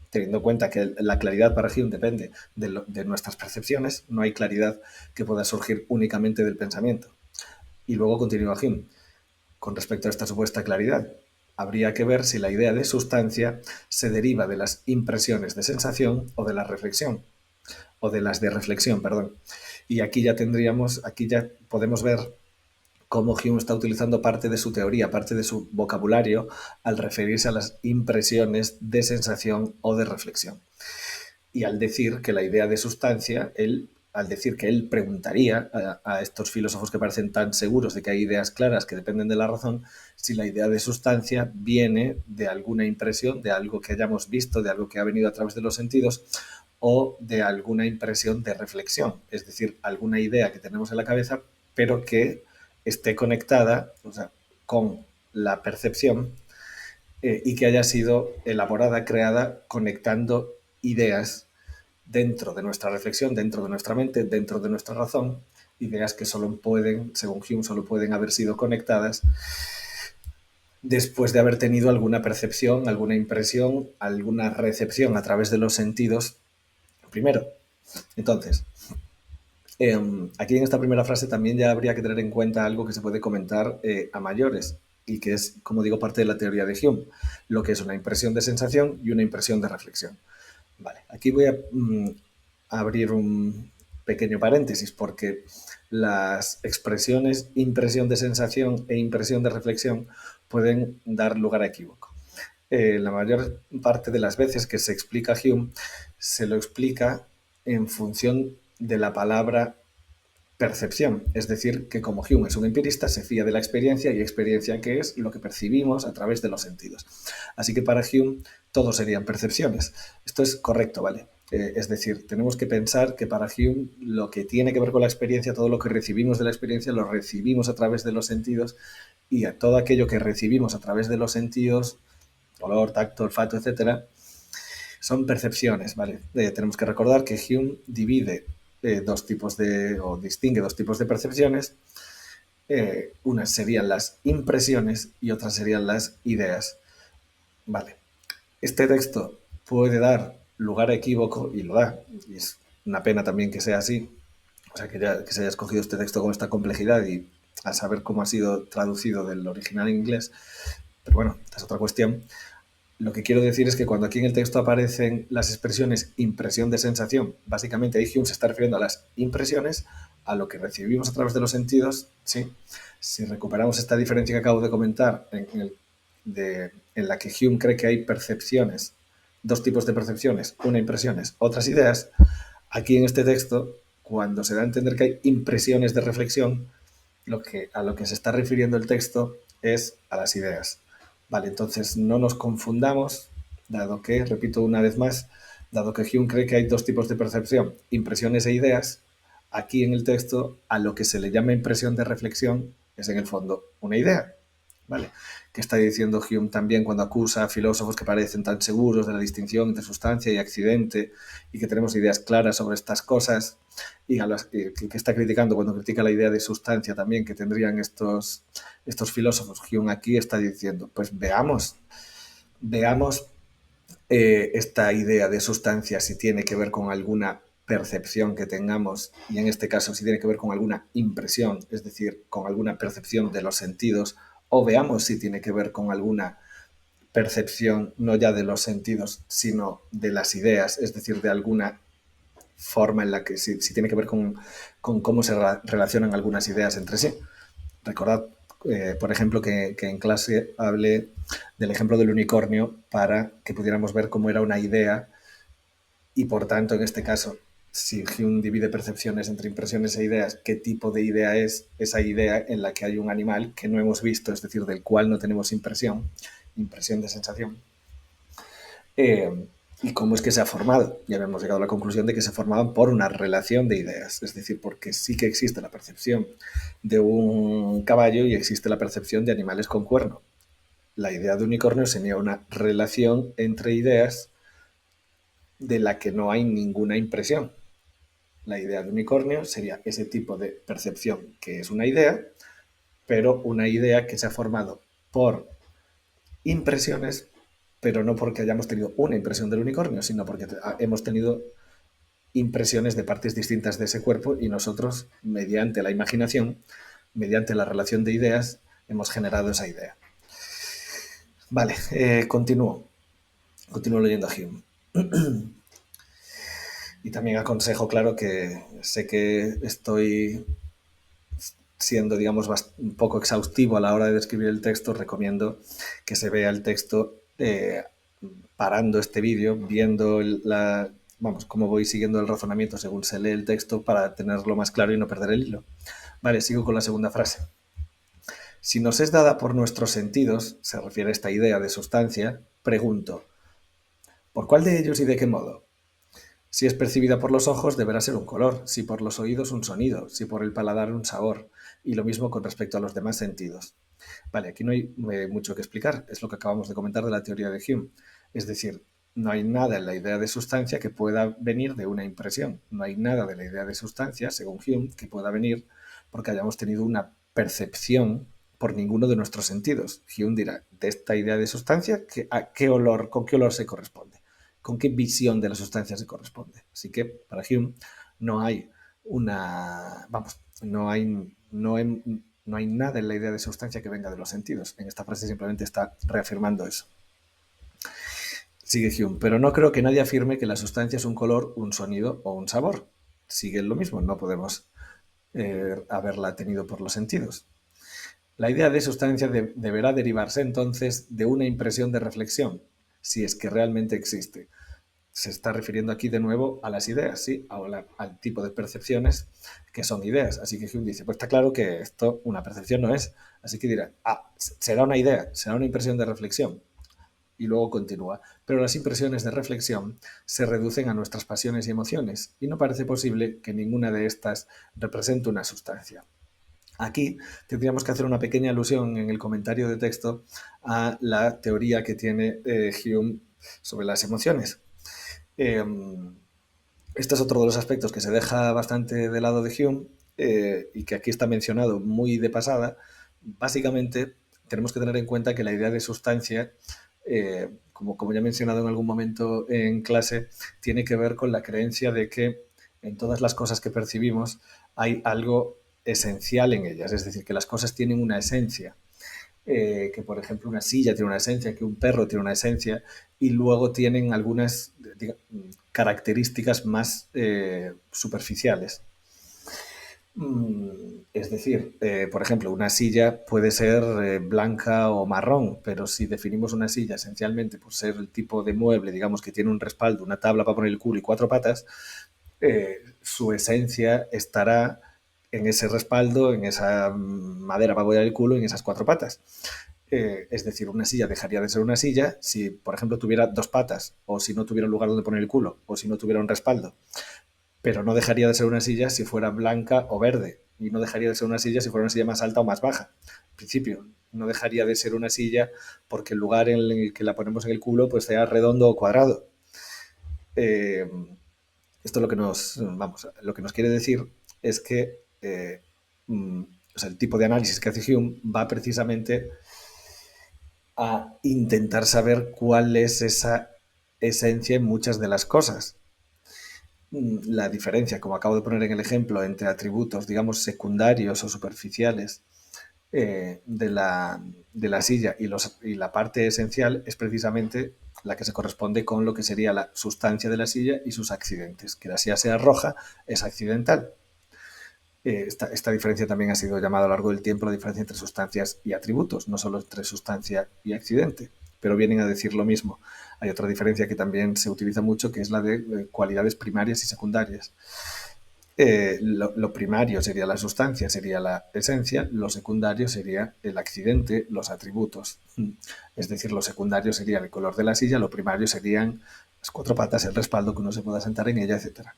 teniendo en cuenta que la claridad para Hume depende de nuestras percepciones, no hay claridad que pueda surgir únicamente del pensamiento. Y luego continúa Hume. Con respecto a esta supuesta claridad, habría que ver si la idea de sustancia se deriva de las impresiones de sensación o de la reflexión, o de las de reflexión, perdón. Y aquí ya podemos ver cómo Hume está utilizando parte de su teoría, parte de su vocabulario, al referirse a las impresiones de sensación o de reflexión. Y al decir que la idea de sustancia, al decir que él preguntaría a estos filósofos que parecen tan seguros de que hay ideas claras que dependen de la razón, si la idea de sustancia viene de alguna impresión, de algo que hayamos visto, de algo que ha venido a través de los sentidos, o de alguna impresión de reflexión, es decir, alguna idea que tenemos en la cabeza, pero que esté conectada, o sea, con la percepción, y que haya sido elaborada, creada, conectando ideas dentro de nuestra reflexión, dentro de nuestra mente, dentro de nuestra razón, ideas que solo pueden, según Hume, solo pueden haber sido conectadas después de haber tenido alguna percepción, alguna impresión, alguna recepción a través de los sentidos primero. Entonces, aquí en esta primera frase también ya habría que tener en cuenta algo que se puede comentar a mayores y que es, como digo, parte de la teoría de Hume, lo que es una impresión de sensación y una impresión de reflexión. Vale, aquí voy a abrir un pequeño paréntesis porque las expresiones impresión de sensación e impresión de reflexión pueden dar lugar a equívoco. La mayor parte de las veces que se explica Hume se lo explica en función de la palabra percepción, es decir, que como Hume es un empirista, se fía de la experiencia y experiencia que es lo que percibimos a través de los sentidos. Así que para Hume todo serían percepciones. Esto es correcto, ¿vale? Es decir, tenemos que pensar que para Hume lo que tiene que ver con la experiencia, todo lo que recibimos de la experiencia, lo recibimos a través de los sentidos y a todo aquello que recibimos a través de los sentidos, olor, tacto, olfato, etcétera, son percepciones, ¿vale? Tenemos que recordar que Hume divide o distingue dos tipos de percepciones. Unas serían las impresiones y otras serían las ideas. Vale. Este texto puede dar lugar a equívoco y lo da. Y es una pena también que sea así. O sea, que se haya escogido este texto con esta complejidad y a saber cómo ha sido traducido del original en inglés. Pero bueno, esta es otra cuestión. Lo que quiero decir es que cuando aquí en el texto aparecen las expresiones impresión de sensación, básicamente ahí Hume se está refiriendo a las impresiones, a lo que recibimos a través de los sentidos, ¿sí? Si recuperamos esta diferencia que acabo de comentar, en la que Hume cree que hay percepciones, dos tipos de percepciones, una impresiones, otras ideas, aquí en este texto, cuando se da a entender que hay impresiones de reflexión, a lo que se está refiriendo el texto es a las ideas. Vale, entonces no nos confundamos, dado que, repito una vez más, dado que Hume cree que hay dos tipos de percepción, impresiones e ideas, aquí en el texto a lo que se le llama impresión de reflexión es en el fondo una idea. ¿Vale? Que está diciendo Hume también cuando acusa a filósofos que parecen tan seguros de la distinción entre sustancia y accidente y que tenemos ideas claras sobre estas cosas, y a las que está criticando cuando critica la idea de sustancia también que tendrían estos filósofos. Hume aquí está diciendo, pues veamos esta idea de sustancia si tiene que ver con alguna percepción que tengamos, y en este caso si tiene que ver con alguna impresión, es decir, con alguna percepción de los sentidos, o veamos si tiene que ver con alguna percepción no ya de los sentidos, sino de las ideas, es decir, de alguna forma en la que si tiene que ver con cómo se relacionan algunas ideas entre sí. Recordad, por ejemplo, que en clase hablé del ejemplo del unicornio para que pudiéramos ver cómo era una idea y, por tanto, en este caso, si Hume divide percepciones entre impresiones e ideas, ¿qué tipo de idea es esa idea en la que hay un animal que no hemos visto, es decir, del cual no tenemos impresión de sensación? ¿Y cómo es que se ha formado? Ya hemos llegado a la conclusión de que se formaban por una relación de ideas, es decir, porque sí que existe la percepción de un caballo y existe la percepción de animales con cuerno. La idea de unicornio sería una relación entre ideas de la que no hay ninguna impresión. La idea de unicornio sería ese tipo de percepción que es una idea, pero una idea que se ha formado por impresiones pero no porque hayamos tenido una impresión del unicornio, sino porque hemos tenido impresiones de partes distintas de ese cuerpo y nosotros, mediante la imaginación, mediante la relación de ideas, hemos generado esa idea. Vale, continúo leyendo a Hume. Y también aconsejo, claro, que sé que estoy siendo, digamos, un poco exhaustivo a la hora de describir el texto. Recomiendo que se vea el texto parando este vídeo, viendo cómo voy siguiendo el razonamiento según se lee el texto para tenerlo más claro y no perder el hilo. Vale, sigo con la segunda frase. Si nos es dada por nuestros sentidos, se refiere a esta idea de sustancia, pregunto, ¿por cuál de ellos y de qué modo? Si es percibida por los ojos, deberá ser un color, si por los oídos un sonido, si por el paladar un sabor, y lo mismo con respecto a los demás sentidos. Vale, aquí no hay mucho que explicar, es lo que acabamos de comentar de la teoría de Hume. Es decir, no hay nada en la idea de sustancia que pueda venir de una impresión. No hay nada de la idea de sustancia, según Hume, que pueda venir porque hayamos tenido una percepción por ninguno de nuestros sentidos. Hume dirá, de esta idea de sustancia, ¿con qué olor se corresponde? ¿Con qué visión de la sustancia se corresponde? Así que para Hume no hay no hay nada en la idea de sustancia que venga de los sentidos. En esta frase simplemente está reafirmando eso. Sigue Hume, pero no creo que nadie afirme que la sustancia es un color, un sonido o un sabor. Sigue lo mismo, no podemos haberla tenido por los sentidos. La idea de sustancia deberá derivarse entonces de una impresión de reflexión, si es que realmente existe. Se está refiriendo aquí de nuevo a las ideas, ¿sí? Al tipo de percepciones que son ideas. Así que Hume dice, pues está claro que esto una percepción no es. Así que dirá, será una idea, será una impresión de reflexión. Y luego continúa, pero las impresiones de reflexión se reducen a nuestras pasiones y emociones, y no parece posible que ninguna de estas represente una sustancia. Aquí tendríamos que hacer una pequeña alusión en el comentario de texto a la teoría que tiene Hume sobre las emociones. Este es otro de los aspectos que se deja bastante de lado de Hume y que aquí está mencionado muy de pasada. Básicamente, tenemos que tener en cuenta que la idea de sustancia, como ya he mencionado en algún momento en clase, tiene que ver con la creencia de que en todas las cosas que percibimos hay algo esencial en ellas, es decir, que las cosas tienen una esencia. Que por ejemplo una silla tiene una esencia, que un perro tiene una esencia, y luego tienen algunas características más superficiales. Es decir, por ejemplo, una silla puede ser blanca o marrón, pero si definimos una silla esencialmente por ser el tipo de mueble, digamos que tiene un respaldo, una tabla para poner el culo y 4 patas, su esencia estará en ese respaldo, en esa madera para apoyar el culo, en esas 4 patas. Es decir, una silla dejaría de ser una silla si, por ejemplo, tuviera 2 patas, o si no tuviera un lugar donde poner el culo, o si no tuviera un respaldo. Pero no dejaría de ser una silla si fuera blanca o verde, y no dejaría de ser una silla si fuera una silla más alta o más baja. En principio, no dejaría de ser una silla porque el lugar en el que la ponemos en el culo pues sea redondo o cuadrado. Esto lo que nos quiere decir es que el tipo de análisis que hace Hume va precisamente a intentar saber cuál es esa esencia en muchas de las cosas. La diferencia, como acabo de poner en el ejemplo, entre atributos, digamos, secundarios o superficiales de la silla y la parte esencial es precisamente la que se corresponde con lo que sería la sustancia de la silla y sus accidentes. Que la silla sea roja es accidental. Esta diferencia también ha sido llamada a lo largo del tiempo la diferencia entre sustancias y atributos, no solo entre sustancia y accidente, pero vienen a decir lo mismo. Hay otra diferencia que también se utiliza mucho, que es la de cualidades primarias y secundarias. Lo primario sería la sustancia, sería la esencia, lo secundario sería el accidente, los atributos. Es decir, lo secundario sería el color de la silla, lo primario serían las 4 patas, el respaldo, que uno se pueda sentar en ella, etcétera.